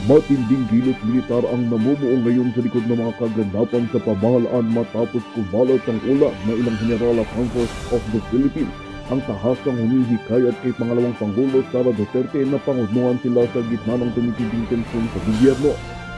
Matinding kilos militar ang namumuo ngayon sa likod ng mga kaganapan sa pamahalaan matapos kumalat ang ulat na ilang general at Armed of the Philippines. Ang tahasang humihikayat kay pangalawang Pangulo Sara Duterte na pangunuhan sila sa gitna ng tumitinding tensyon sa gobyerno.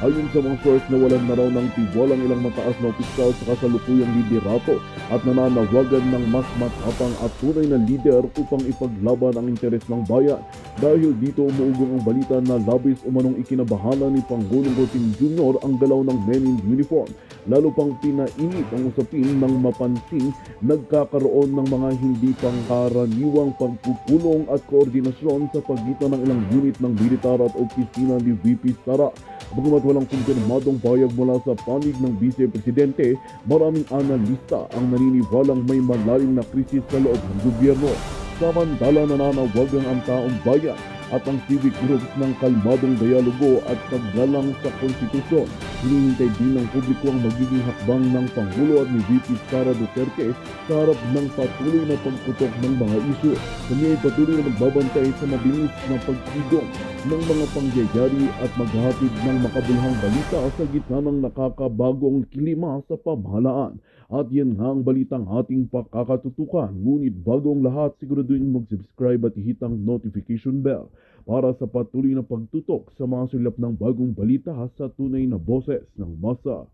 Ayon sa mga source na walang na raw ng tiwalang ilang mataas na opisyal sa kasalukuyang liderato at nananawagan ng mas matapang at tunay na lider upang ipaglaban ang interes ng bayan. Dahil dito umuugong ang balita na labis umanong ikinabahala ni Pangulong Marcos Jr. ang galaw ng men in uniform. Lalo pang pinainit ang usapin ng mapansing nagkakaroon ng mga hindi pangkaraniwang pagpupulong at koordinasyon sa pagitan ng ilang unit ng militar at opisina ni VP Sara. Bagamat walang kumpirmadong pahayag mula sa panig ng Vice Presidente, maraming analista ang naniniwalang may malalim na krisis sa loob ng gobyerno. Samantala nananawagan ang taong bayan at ang civic groups ng kalmadong dialogo at paggalang sa konstitusyon. Hinihintay din ng publiko ang magiging hakbang ng Pangulo at ni VP Sara Duterte sa harap ng patuloy na pagputok ng mga isyu. Kami ay patuloy na magbabantay sa mabilis na pagtigong ng mga pangyayari at maghahatid ng makabuluhang balita sa gitna ng nakakabagong klima sa pamahalaan. At yan nga ang balitang ating pakakatutukan. Ngunit bago ang lahat, siguraduhin mag-subscribe at ihit ang notification bell para sa patuloy na pagtutok sa mga sulap ng bagong balita sa tunay na boses ng masa.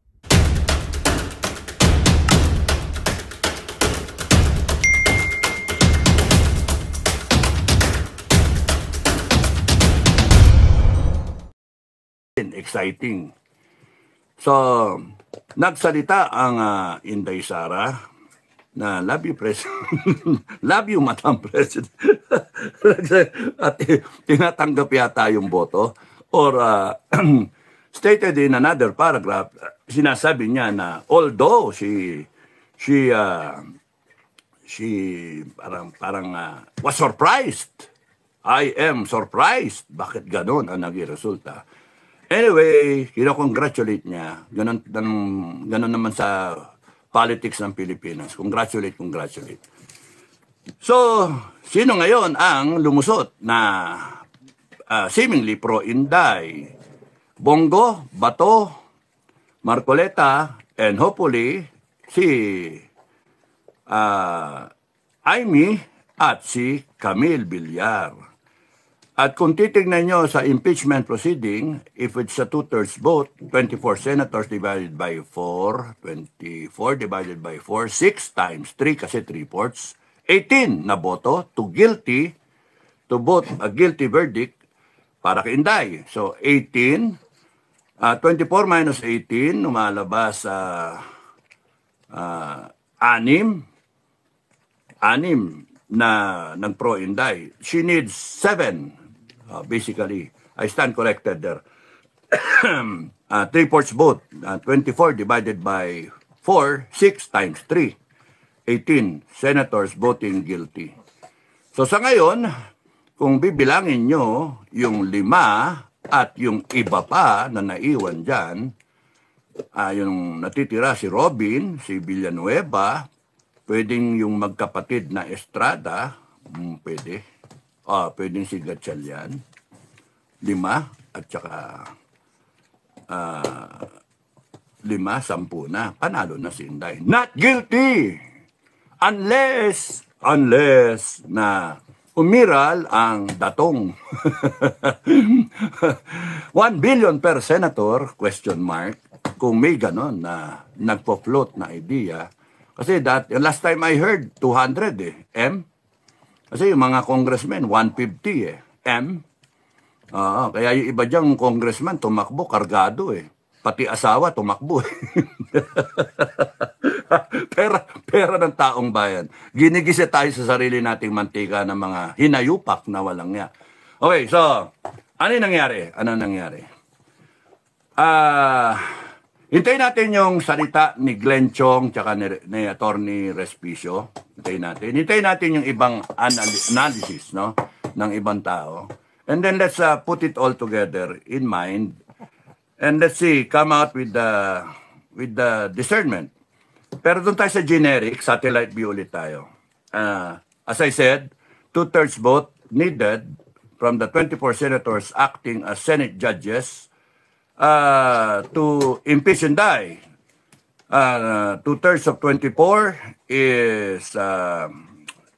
Exciting. So, nagsalita ang Inday Sara na love you, President. Love you, Madam President. At tinatanggap yata yung boto. Or stated in another paragraph, sinasabi niya na although she parang was surprised. I am surprised. Bakit ganon ang naging resulta? Anyway, kino-congratulate niya. Ganon naman sa politics ng Pilipinas. Congratulate. So, sino ngayon ang lumusot na seemingly pro-Inday? Bongo, Bato, Marcoleta, and hopefully si Amy at si Camille Villar. At kung titignan nyo sa impeachment proceeding, if it's a two-thirds vote, 24 senators divided by 4, 24 divided by 4, 6 times 3 kasi 3/4, 18 na boto to vote a guilty verdict para kay Inday. So 18, 24 minus 18, lumalabas sa 6 na ng pro-Inday. She needs 7. Basically, I stand corrected there. 3/4 vote. 24 divided by 4, 6 times 3. 18 senators voting guilty. So sa ngayon, kung bibilangin nyo yung 5 at yung iba pa na naiwan dyan, yung natitira si Robin, si Villanueva, pwedeng yung magkapatid na Estrada, pwede. Pwedeng si Gatchalian, 5 at saka 5, 10 na. Panalo na si Inday. Not guilty! Unless na umiral ang datong. 1 billion per senator, question mark, kung may ganon na nagpo-float na idea. Kasi last time I heard, 200 M. Kasi yung mga congressmen, 150 M. Kaya yung iba diyang congressman, tumakbo, kargado Pati asawa, tumakbo pera ng taong bayan. Ginigisa tayo sa sarili nating mantika ng mga hinayupak na walang niya. Okay, so, ano nangyari? Hintayin natin yung salita ni Glenn Chong tsaka ni Attorney Respicio. Hintayin natin yung ibang analysis ng ibang tao. And then let's put it all together in mind. And let's see, come out with the discernment. Pero doon tayo sa generic, satellite view ulit tayo. As I said, 2/3 vote needed from the 24 senators acting as Senate judges to impeach Inday. 2/3 of 24 is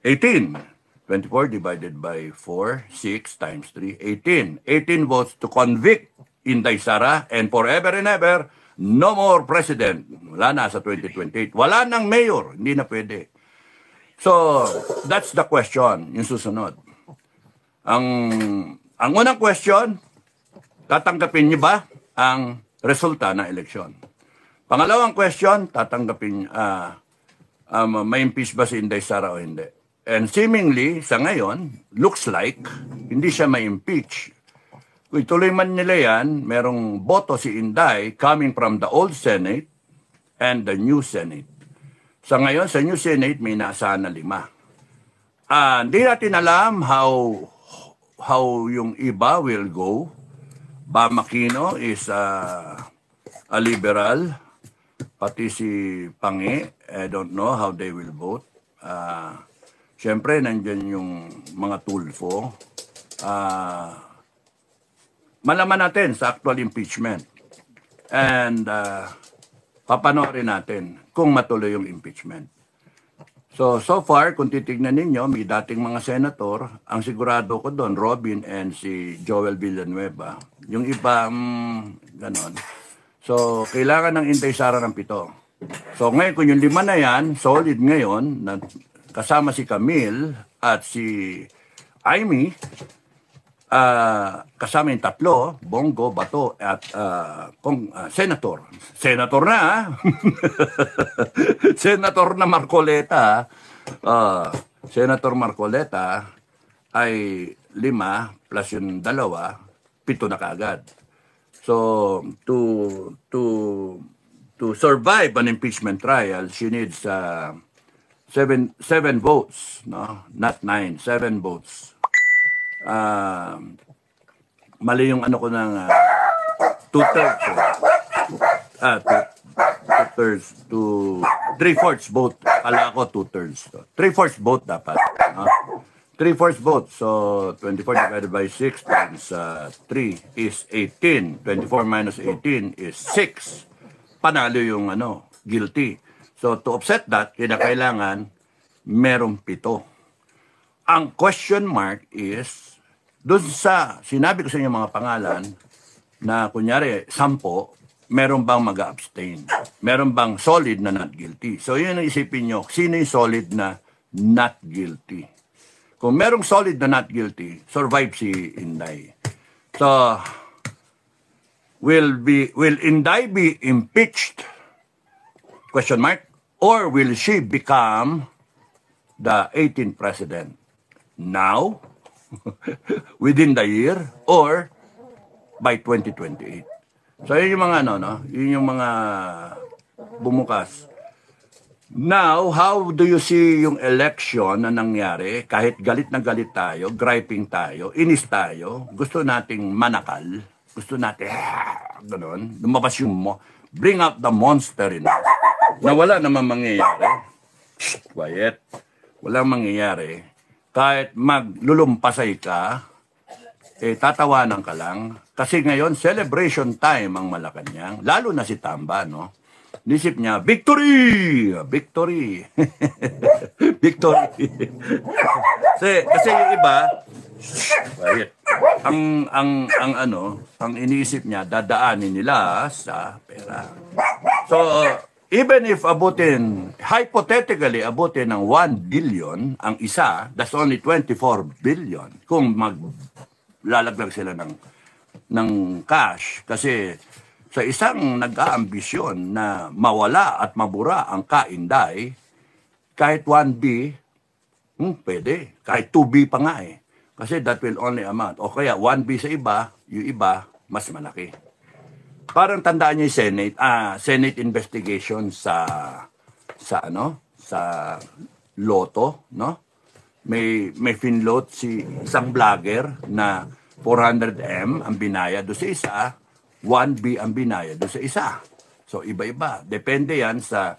18. 24 divided by 4, 6 times 3, 18. 18 votes to convict Inday Sara, and forever and ever, no more president. Wala na sa 2028. Wala nang mayor. Hindi na pwede. So, that's the question, yung susunod. Ang unang question, tatanggapin niyo ba ang resulta ng eleksyon? Pangalawang question, tatanggapin, may impeach ba si Inday Sara o hindi? And seemingly, sa ngayon, looks like, hindi siya may impeach. Kung ituloy man nila yan, merong boto si Inday coming from the old Senate and the new Senate. Sa ngayon, sa new Senate, may naasahan na 5. Hindi natin alam how yung iba will go. Bam Aquino is a liberal. Pati si Pangi, I don't know how they will vote. Siyempre, nandyan yung mga Tulfo. Malaman natin sa actual impeachment. And papanoorin natin kung matuloy yung impeachment. So far, kung titignan ninyo, may dating mga senator, ang sigurado ko doon, Robin and si Joel Villanueva. Yung iba, ganon. So, kailangan ng Inday Sara ng 7. So, ngayon, kung yung 5 na yan, solid ngayon, kasama si Camille at si Amy, kasama yung 3, Bongo, Bato, at Senator. Senator na, Senator na Marcoleta. Senator Marcoleta ay 5 plus yung 2, 7 na kaagad. So, to survive an impeachment trial, she needs 7 votes, no? Not 9, 7 votes. Mali yung ano ko ng 2/3. 2/3 to 3/4 vote. Kala ko 2/3. 3/4 vote dapat. 3/4 vote. So, 24 divided by 6 times 3 is 18. 24 minus 18 is 6. Panalo yung guilty. So, to offset that, kinakailangan merong 7. Ang question mark is, doon sa, sinabi ko sa inyo mga pangalan, na kunyari, 10, meron bang mag-abstain? Meron bang solid na not guilty? So, yun ang isipin nyo, sino yung solid na not guilty? Kung merong solid na not guilty, survive si Inday. So, will Inday be impeached? Question mark. Or will she become the 18th president? Now, within the year, or by 2028. So, yun yung mga yun yung mga bumukas. Now, how do you see yung election na nangyari? Kahit galit na galit tayo, griping tayo, inis tayo, gusto nating manakal, gusto natin, gano'n, lumabas yung bring out the monster in us. Na wala naman mangyayari. Quiet. Walang mangyayari. Kahit maglulumpasay ka, tatawanan ka lang. Kasi ngayon, celebration time ang Malacanang. Lalo na si Tamba, no? Nisip niya, victory! Victory! Victory! kasi yung iba, quiet. Ang iniisip niya, dadaanin nila sa pera. So, even if hypothetically abutin ng 1 billion ang isa, that's only 24 billion kung maglalaglag sila ng cash. Kasi sa isang nag-aambisyon na mawala at mabura ang ka-Inday, kahit 1B, pwede. Kahit 2B pa nga eh. Kasi that will only amount. O kaya 1B sa iba, yung iba, mas malaki. Parang tandaan niyo yung Senate investigation sa Lotto, no? May finload si isang vlogger na 400M ang binayad do sa isa, 1B ang binayad do sa isa. So iba-iba, depende yan sa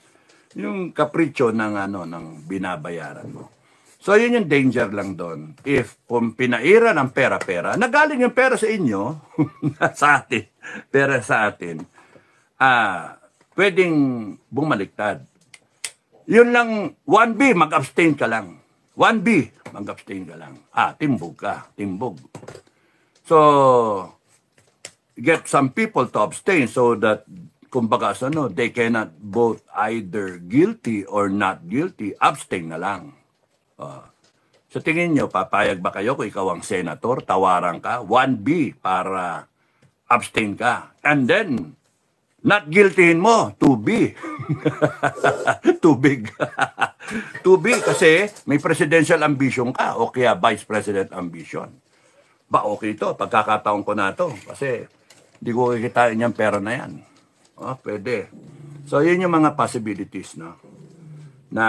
yung kapritsyo ng binabayaran mo. So, yun yung danger lang doon. If kung pinaira ng pera-pera, nagaling yung pera sa inyo, sa atin. pera sa atin, pwedeng bumaliktad. Yun lang, 1B, mag-abstain ka lang. 1B, mag-abstain ka lang. Timbog ka, timbog. So, get some people to abstain so that, kumbaga, they cannot vote either guilty or not guilty, abstain na lang. Sa tingin nyo, papayag ba kayo kung ikaw ang senator, tawaran ka, 1B para abstain ka. And then, not guiltyin mo, 2B. Too big. 2B kasi may presidential ambition ka o kaya vice president ambition. Ba, okay to, pagkakataon ko na to kasi hindi ko kikitain yung pera na yan. Pwede. So, yun yung mga possibilities, no? Na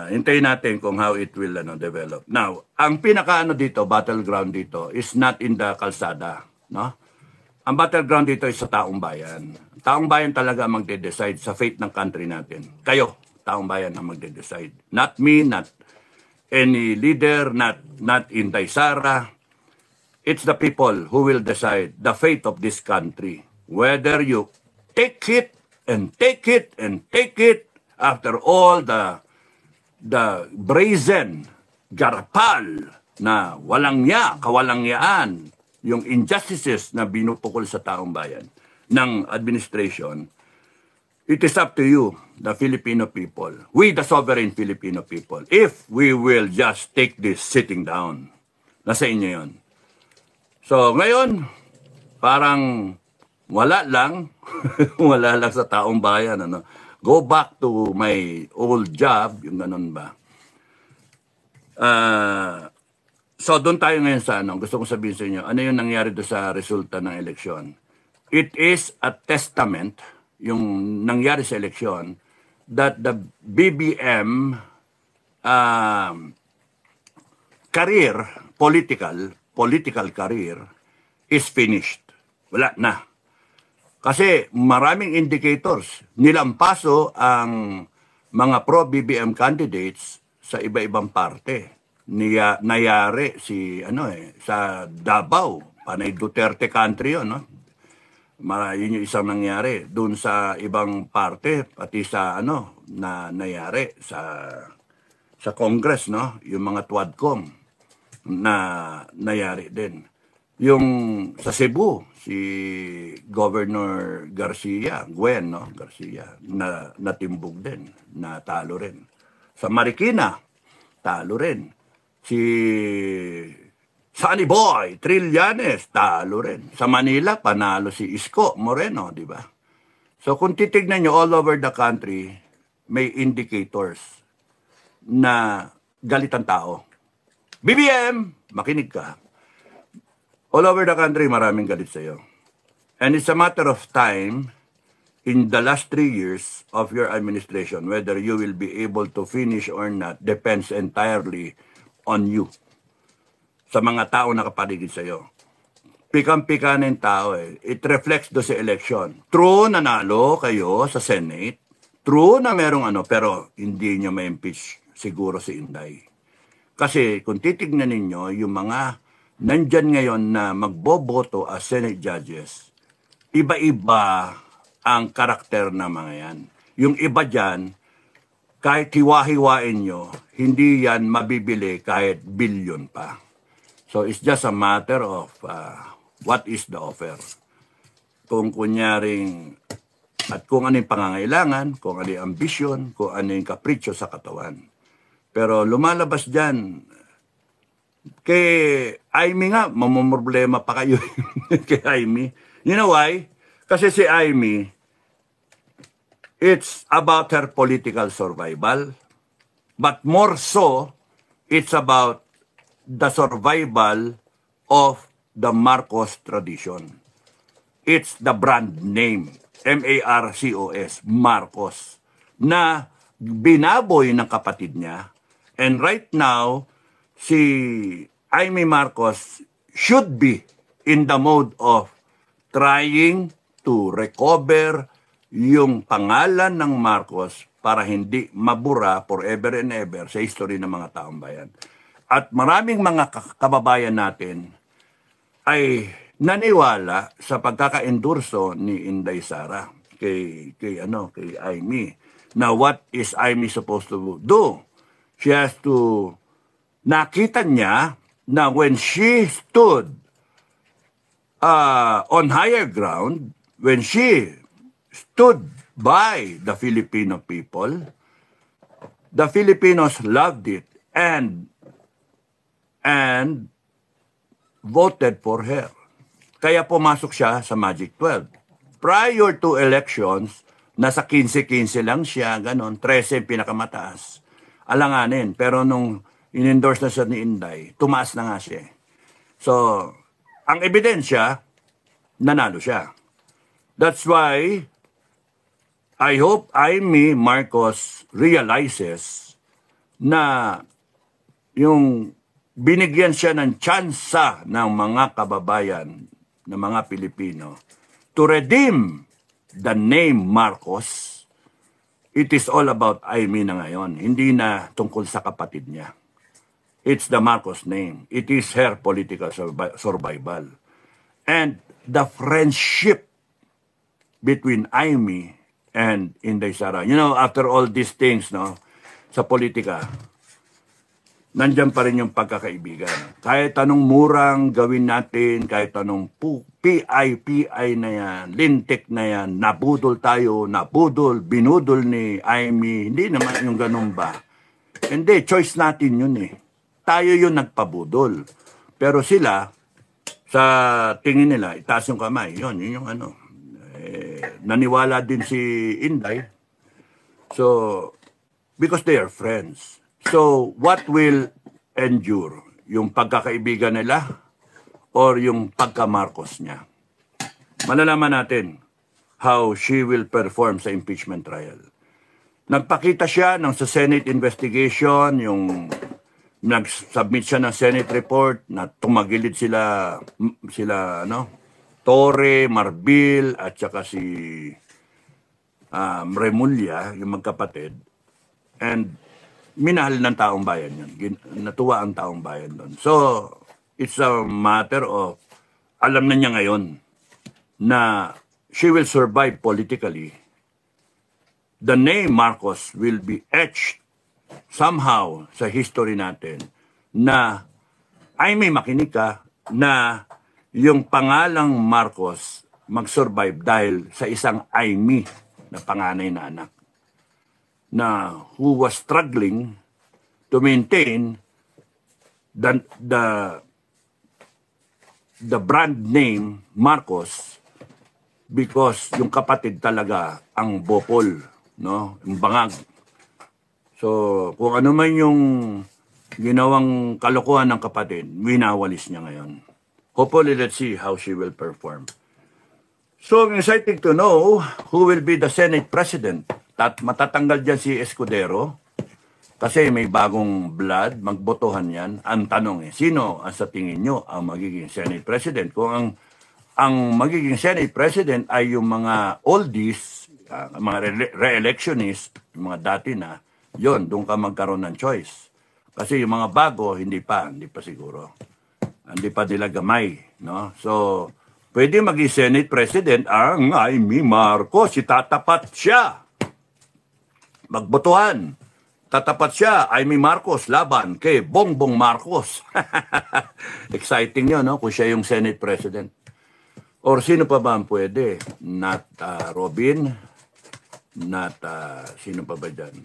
hintayin natin kung how it will develop. Now, ang pinaka dito, battleground dito, is not in the kalsada, no? Ang battleground dito is sa taong bayan. Taong bayan talaga ang magde-decide sa fate ng country natin. Kayo, taong bayan ang magde-decide. Not me, not any leader, not Inday Sara. It's the people who will decide the fate of this country. Whether you take it and take it and take it after all the brazen garapal na walang kawalangyaan, yung injustices na binupukol sa taong bayan ng administration, it is up to you, the Filipino people, we the sovereign Filipino people, if we will just take this sitting down. Nasa inyo yun. So, ngayon, parang wala lang, wala lang sa taong bayan. Go back to my old job, yung ganun ba. So, doon tayo ngayon sa gusto kong sabihin sa inyo, ano yung nangyari doon sa resulta ng eleksyon. It is a testament, yung nangyari sa eleksyon, that the BBM career, political career, is finished. Wala na. Kasi maraming indicators, nilampaso ang mga pro-BBM candidates sa iba-ibang parte. Nayari sa Davao, Panay Duterte country yun, no? Yun yung isang nangyari. Doon sa ibang parte, pati sa na nangyari sa Congress, no? Yung mga TWADCOM na nangyari din. Yung sa Cebu, si Governor Gwen, no? Garcia, na natimbog din, natalo rin. Sa Marikina, talo rin. Si Sunny Boy Trillanes, talo rin. Sa Manila, panalo si Isko Moreno, di ba? So kung titignan nyo all over the country, may indicators na galit ang tao. BBM, makinig ka. All over the country, maraming galit sa'yo. And it's a matter of time, in the last 3 years of your administration, whether you will be able to finish or not, depends entirely on you. Sa mga tao na kapaligid sa'yo. Pikang-pika na yung tao eh. It reflects do sa election. True, nanalo kayo sa Senate. True na merong pero hindi nyo ma-impeach siguro si Inday. Kasi kung titignan ninyo, yung mga nandyan ngayon na magboboto as Senate judges, iba-iba ang karakter na mga yan. Yung iba dyan, kahit hiwa-hiwain nyo, hindi yan mabibili kahit billion pa. So it's just a matter of what is the offer. Kung kunyaring, at kung ano yung pangangailangan, kung ano yung ambisyon, kung ano yung kapritsyo sa katawan. Pero lumalabas dyan, kay Amy nga, mamumroblema pa kayo kay Amy. You know why? Kasi si Amy, it's about her political survival, but more so, it's about the survival of the Marcos tradition. It's the brand name, M-A-R-C-O-S, Marcos, na binaboy ng kapatid niya. And right now, si Amy Marcos should be in the mode of trying to recover yung pangalan ng Marcos para hindi mabura forever and ever sa history ng mga taong bayan. At maraming mga kababayan natin ay naniwala sa pagkaka-endorso ni Inday Sara kay Amy. Now, what is Amy supposed to do? She has to, nakita niya na when she stood on higher ground, when she stood by the Filipino people, the Filipinos loved it and voted for her. Kaya pumasok siya sa Magic 12. Prior to elections, nasa 15-15 lang siya, ganon, 13 pinakamataas. Alanganin, pero nung in-endorse na siya ni Inday, tumaas na nga siya. So, ang ebidensya, nanalo siya. That's why, I hope Amy Marcos realizes na yung binigyan siya ng tsansa ng mga kababayan, ng mga Pilipino, to redeem the name Marcos. It is all about Amy na ngayon. Hindi na tungkol sa kapatid niya. It's the Marcos name. It is her political survival. And the friendship between Amy and Inday Sara. You know, after all these things, no, sa politika, nandiyan pa rin yung pagkakaibigan. Kahit anong murang gawin natin, kahit anong PI na yan, lintik na yan, nabudol tayo, binudol ni Amy, hindi naman yung ganun ba? Hindi, choice natin yun eh. Tayo yung nagpabudol. Pero sila, sa tingin nila, itaas yung kamay. Yun yung ano. Naniwala din si Inday. So, because they are friends. So, what will endure? Yung pagkakaibigan nila or yung pagka-Marcos niya? Malalaman natin how she will perform sa impeachment trial. Nagpakita siya ng sa Senate investigation, yung nag-submit siya ng Senate report na tumagilid sila Torre, Marbil, at saka si Remulla, yung magkapatid. And minahal ng taong bayan yun. Natuwa ang taong bayan doon. So, it's a matter of, alam na niya ngayon na she will survive politically. The name Marcos will be etched somehow sa history natin na ay may makinig ka na yung pangalang Marcos mag-survive dahil sa isang Amy na panganay na anak na who was struggling to maintain the brand name Marcos because yung kapatid talaga ang bopol, no? Yung bangag. So, kung ano man yung ginawang kalokohan ng kapatid, winawalis niya ngayon. Hopefully, let's see how she will perform. So, exciting to know who will be the Senate President. Matatanggal dyan si Escudero kasi may bagong blood, magbotohan yan. Ang tanong sino sa tingin nyo ang magiging Senate President? Kung ang magiging Senate President ay yung mga oldies, mga re-electionist, yung mga dati na, yon doon ka magkaroon ng choice. Kasi yung mga bago, hindi pa siguro. Hindi pa nila gamay, no? So, pwede maging Senate President ang Amy Marcos, tatapat siya. Magbotohan. Tatapat siya, Amy Marcos, laban kay Bongbong Marcos. Exciting yun, no? Kung siya yung Senate President. Or sino pa ba ang pwede? Not Robin, not sino pa ba dyan?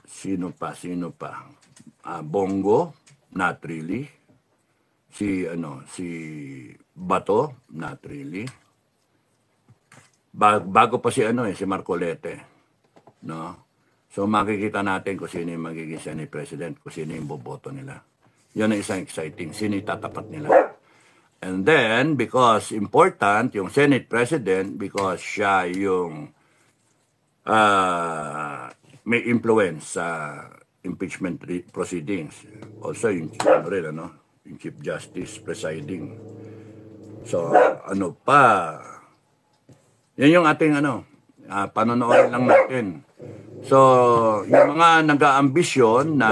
Sino pa? Bongo, not really. Si Bato, not really. Bago pa si Marcolete, no? So makikita natin kung sino yung magiging Senate President, kung sino yung boboto nila. Yun ang isang exciting, sino yung tatapat nila. And then, because important, yung Senate President, because siya yung may influence sa impeachment proceedings. Also, yung Chief Justice presiding. So, yan yung ating panonood lang natin. So, yung mga nag-aambisyon na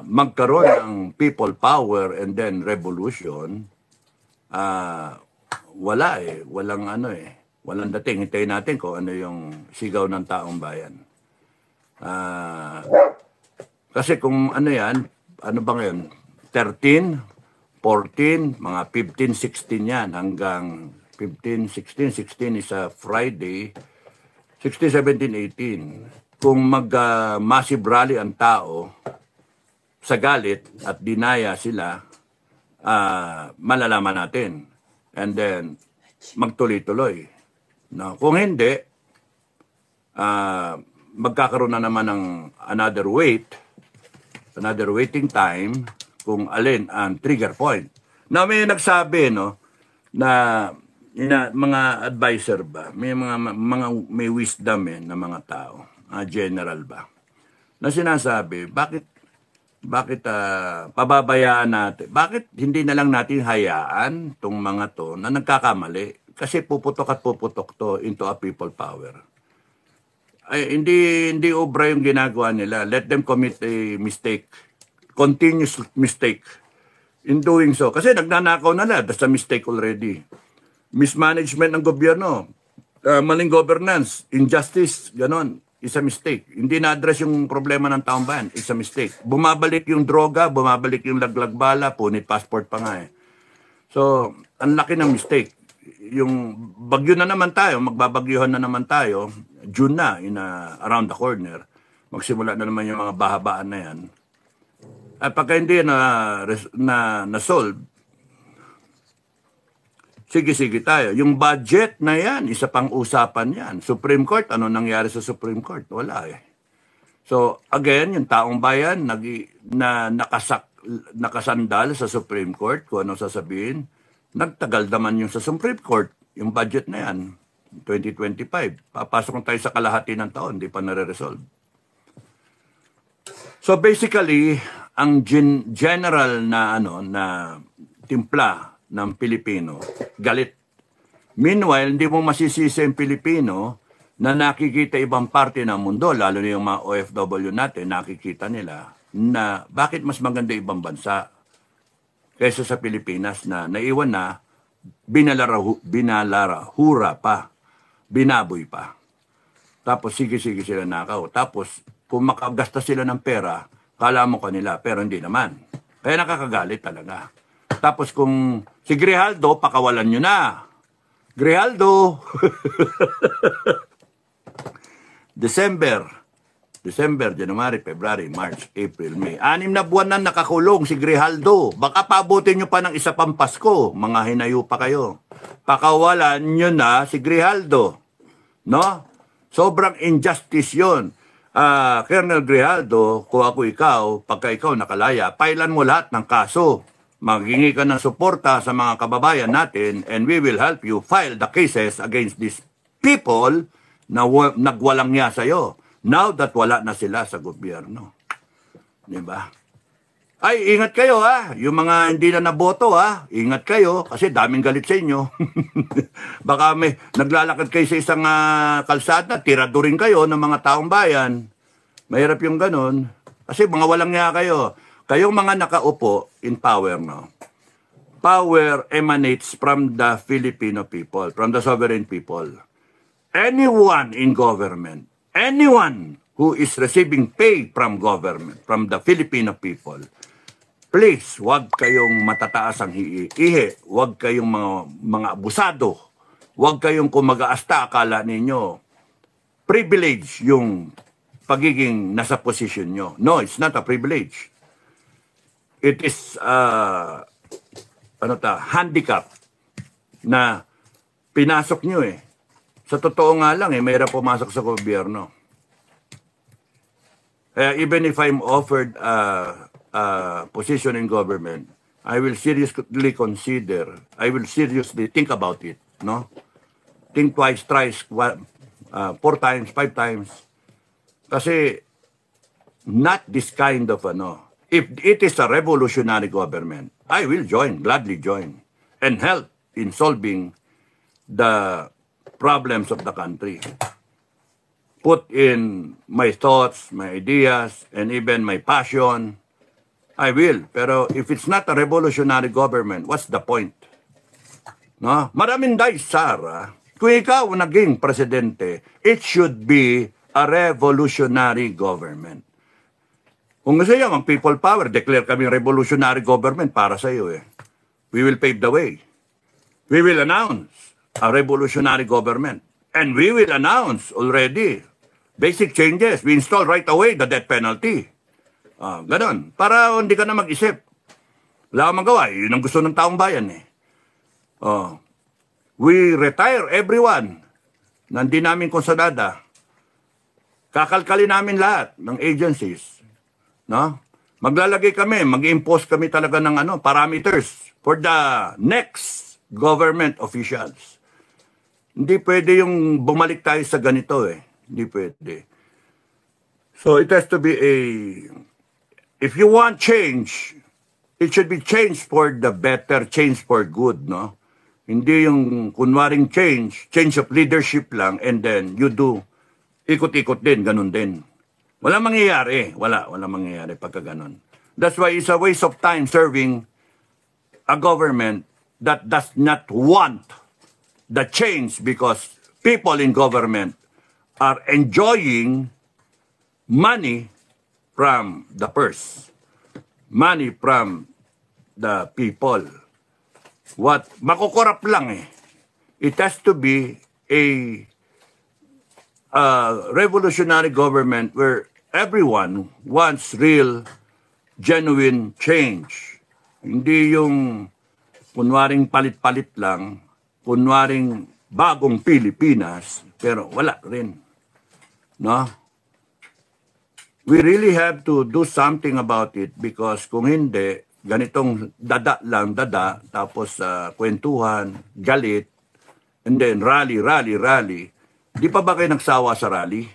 magkaroon ng people power and then revolution, wala eh. Walang ano eh. Walang dating. Hintayin natin kung ano yung sigaw ng taong bayan. Kasi kung ano yan, ano ba ngayon? 13, 14, mga 15, 16 yan. Hanggang 15, 16, 16 is a Friday. 16, 17, 18. Kung mag-massive rally ang tao sa galit at dinaya sila, malalaman natin. And then, magtuloy-tuloy. No? Kung hindi, magkakaroon na naman ng another waiting time kung alin ang trigger point. Now, may nagsabi, no, na mga advisor ba, may may wisdom na mga tao, general ba, na sinasabi, bakit pababayaan natin? Bakit hindi na lang natin hayaan tong mga to na nagkakamali? Kasi puputok to into a people power. Ay, hindi obra yung ginagawa nila. Let them commit a mistake. Continuous mistake. In doing so. Kasi nagnanakaw na lang. That's a mistake already. Mismanagement ng gobyerno. Maling governance. Injustice. Ganon. Is a mistake. Hindi na-address yung problema ng taong bayan. It's a mistake. Bumabalik yung droga. Bumabalik yung laglag bala. Punit passport pa nga eh. So, ang laki ng mistake. Yung bagyo na naman tayo. Magbabagyuhan na naman tayo. June na. Around the corner. Magsimula na naman yung mga bahabaan na yan. At pagka hindi na-solve, sige tayo. Yung budget na yan, isa pang usapan yan. Supreme Court, ano nangyari sa Supreme Court? Wala eh. So, again, yung taong bayan nakasandal sa Supreme Court, kung ano sasabihin, nagtagal naman yung sa Supreme Court, yung budget na yan, 2025. Papasok na tayo sa kalahati ng taon, hindi pa nare-resolve. So basically, ang general na timpla ng Pilipino, galit. Meanwhile, hindi mo masisisi ang Pilipino na nakikita ibang parte ng mundo, lalo na yung mga OFW natin, nakikita nila na bakit mas maganda ibang bansa kaysa sa Pilipinas na naiwan na binalarahura pa, binaboy pa. Tapos sige sila nakaw. Tapos kung makagasta sila ng pera, kala mo kanila, pero hindi naman. Kaya nakakagalit talaga. Tapos kung si Grijaldo, pakawalan nyo na. Grijaldo! December, January, February, March, April, May. 6 na buwan na nakakulong si Grijaldo. Baka pabutin nyo pa ng isa pang Pasko. Mga hinayo pa kayo. Pakawalan nyo na si Grijaldo. No? Sobrang injustice yun. Colonel Grijaldo, kung ako ikaw, pagka ikaw nakalaya, pailan mo lahat ng kaso. Maghingi ka ng suporta sa mga kababayan natin and we will help you file the cases against these people na nagwalang niya sa'yo. Now that wala na sila sa gobyerno. Diba? Ay, ingat kayo ha. Yung mga hindi na naboto ha. Ingat kayo kasi daming galit sa inyo. Baka may naglalakad kayo sa isang kalsada, tiradurin kayo ng mga taong bayan. Mahirap yung ganun. Kasi mga walang niya kayo. Kayong mga nakaupo in power, no? Power emanates from the Filipino people, from the sovereign people. Anyone in government, anyone who is receiving pay from government, from the Filipino people, please, huwag kayong matataas ang ihi. Huwag kayong mga abusado. Huwag kayong kumag-aasta, akala ninyo. Privilege yung pagiging nasa posisyon nyo. No, it's not a privilege. It is handicap na pinasok nyo eh. Sa totoo nga lang eh, mayroon pumasok sa gobyerno. Even if I'm offered position in government, I will seriously consider, I will seriously think about it, no? Think twice, thrice, 4 times, 5 times. Kasi, not this kind of, if it is a revolutionary government, I will gladly join, and help in solving the problems of the country. put in my thoughts, my ideas, and even my passion, I will. Pero if it's not a revolutionary government, what's the point? No? Maraming days, Sara. Kung ikaw naging presidente, it should be a revolutionary government. Kung gusto niya, ang people power, declare kami revolutionary government para sa iyo eh. We will pave the way. We will announce a revolutionary government. And we will announce already basic changes. We install right away the death penalty. Ganon. Para hindi ka na mag-isip. Wala kang magawa. Yun ang gusto ng taong bayan eh. We retire everyone na hindi namin konsulada. Kakalkalin namin lahat ng agencies. No? Maglalagay kami, mag-impose kami talaga ng parameters for the next government officials. Hindi pwede yung bumalik tayo sa ganito eh. Hindi pwede. So it has to be if you want change, it should be change for the better, change for good, no? Hindi yung kunwaring change of leadership lang, and then you do, ikot-ikot din, ganun din. Wala mangyayari. Wala mangyayari pagka ganun. That's why it's a waste of time serving a government that does not want the change because people in government are enjoying money from the purse, money from the people. What makukurap lang eh. It has to be a revolutionary government where everyone wants real, genuine change. Hindi yung kunwaring palit-palit lang, kunwaring bagong Pilipinas, pero wala rin. No? We really have to do something about it because kung hindi, ganitong dada, tapos kwentuhan, galit, and then rally. Di pa ba kayo nagsawa sa rally?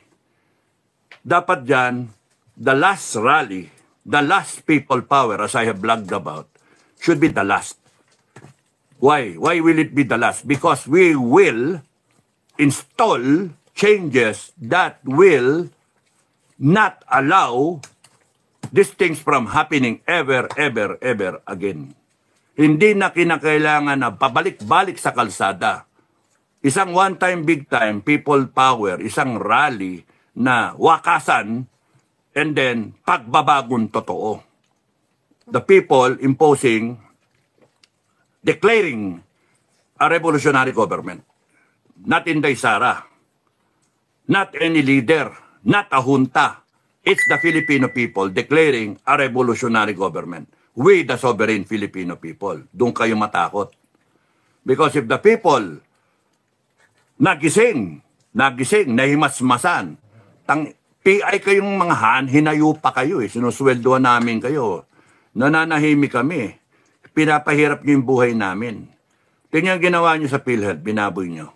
Dapat dyan, the last rally, the last people power, as I have blogged about, should be the last. Why? Why will it be the last? Because we will install changes that will not allow these things from happening ever again. Hindi na kinakailangan na pabalik-balik sa kalsada. Isang one-time, big-time, people power, isang rally na wakasan and then pagbabagong totoo. The people imposing, declaring a revolutionary government. Not Inday Sara. Not any leader. Not a junta. It's the Filipino people declaring a revolutionary government. We, the sovereign Filipino people. Doon kayo matakot. Because if the people nagising, nahimasmasan, PI kayong mga hinayo pa kayo eh. Sinusweldoan namin kayo. Nananahimik kami. Pinapahirap niyo yung buhay namin. Tingnan yung ginawa niyo sa PhilHealth, binaboy niyo.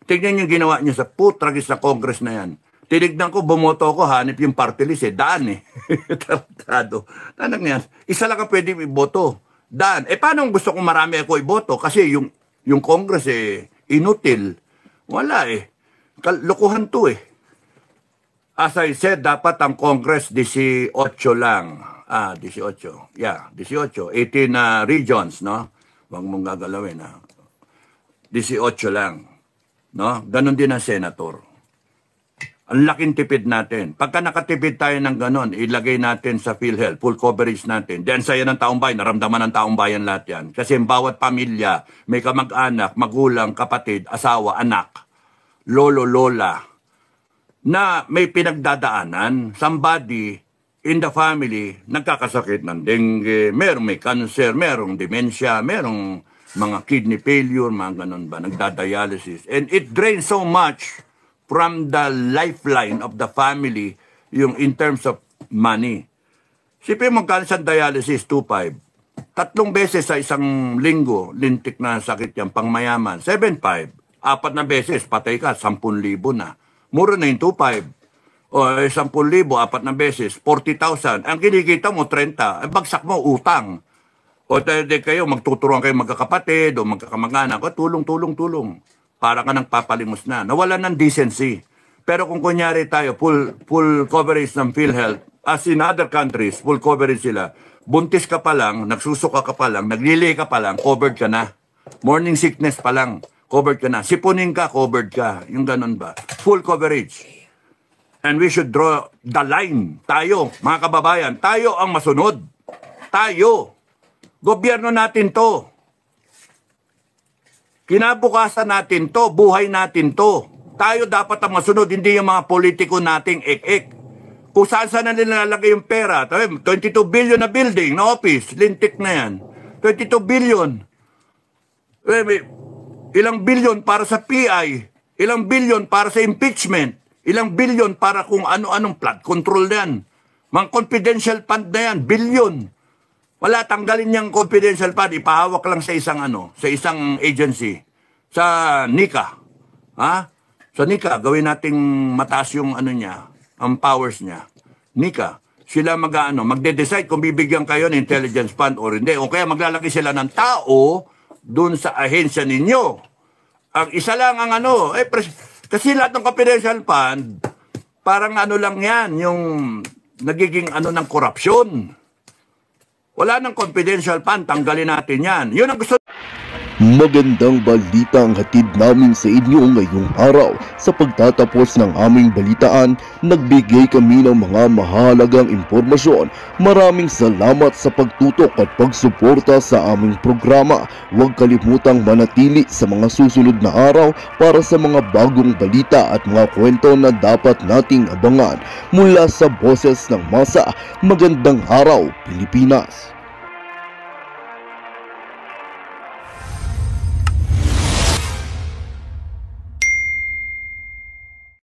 Tingnan yung ginawa niyo sa putragis na Congress na yan. Tinignan ko, bumoto ko, hanip yung party list eh. Daan eh. Tarantado. Tanang yan. Isa lang ka pwede iboto. Daan. Paano gusto kong marami ako iboto? Kasi yung Congress eh, inutil. Wala eh. Lokohan to eh. As I said, dapat ang Congress 18 lang. 18. Yeah, 18. 18 regions, no? Huwag mong gagalawin, ha? 18 lang. No? Ganon din ang senator. Ang laking tipid natin. Pagka nakatipid tayo ng ganon, ilagay natin sa PhilHealth, full coverage natin. Then saya ng taong bayan, naramdaman ng taong bayan lahat yan. Kasi bawat pamilya, may kamag-anak, magulang, kapatid, asawa, anak, lolo, lola, na may pinagdadaanan, somebody in the family, nagkakasakit ng dengue, merong may cancer, merong dementia, merong mga kidney failure, mga ganon ba, nagdadialysis. And it drains so much from the lifeline of the family, yung in terms of money. Sipin mo magkano sa dialysis, 2.5. 3 beses sa isang linggo, lintik na sakit yan, pangmayaman. 7.5. 4 na beses, patay ka, 10,000 na. Mura na yung 2.5. O 10,000, 4 na beses, 40,000. Ang kinikita mo, 30. Ang bagsak mo, utang. O kayo, magtuturuan kayo magkakapatid o magkakamag-anak. Tulong. Para ka nang papalimos na. Nawala ng decency. Pero kung kunyari tayo, full coverage ng PhilHealth, as in other countries, full coverage sila. Buntis ka pa lang, nagsusuka ka pa lang, naglili ka pa lang, covered ka na. Morning sickness pa lang, covered ka na. Sipunin ka, covered ka. Yung ganun ba? Full coverage. And we should draw the line. Tayo, mga kababayan, tayo ang masunod. Tayo. Gobyerno natin to. Kinabukasan natin to, buhay natin to. Tayo dapat ang masunod, hindi yung mga politiko nating ek-ek. Kung saan na nilalagay yung pera, 22 billion na building, na office, lintik na yan. 22 billion. Ilang billion para sa PI, ilang billion para sa impeachment, ilang billion para kung ano-anong flood control na yan. Mga confidential fund na yan, billion. Wala, tanggalin niyang confidential fund, ipahawak lang sa isang sa isang agency, sa NICA. Ha? Sa NICA, gawin nating mataas yung niya, ang powers niya. NICA, sila magde-decide kung bibigyan kayo ng intelligence fund or hindi. O kaya maglalagay sila ng tao dun sa ahensya ninyo. Ang isa lang ang kasi lahat ng confidential fund, parang lang yan, yung nagiging ng korupsyon. Wala ng confidential fund, tanggalin natin yan. Yun ang gusto. Magandang balita ang hatid namin sa inyo ngayong araw. Sa pagtatapos ng aming balitaan, nagbigay kami ng mga mahalagang impormasyon. Maraming salamat sa pagtutok at pagsuporta sa aming programa. Huwag kalimutang manatili sa mga susunod na araw para sa mga bagong balita at mga kwento na dapat nating abangan. Mula sa Boses ng Masa, magandang araw, Pilipinas!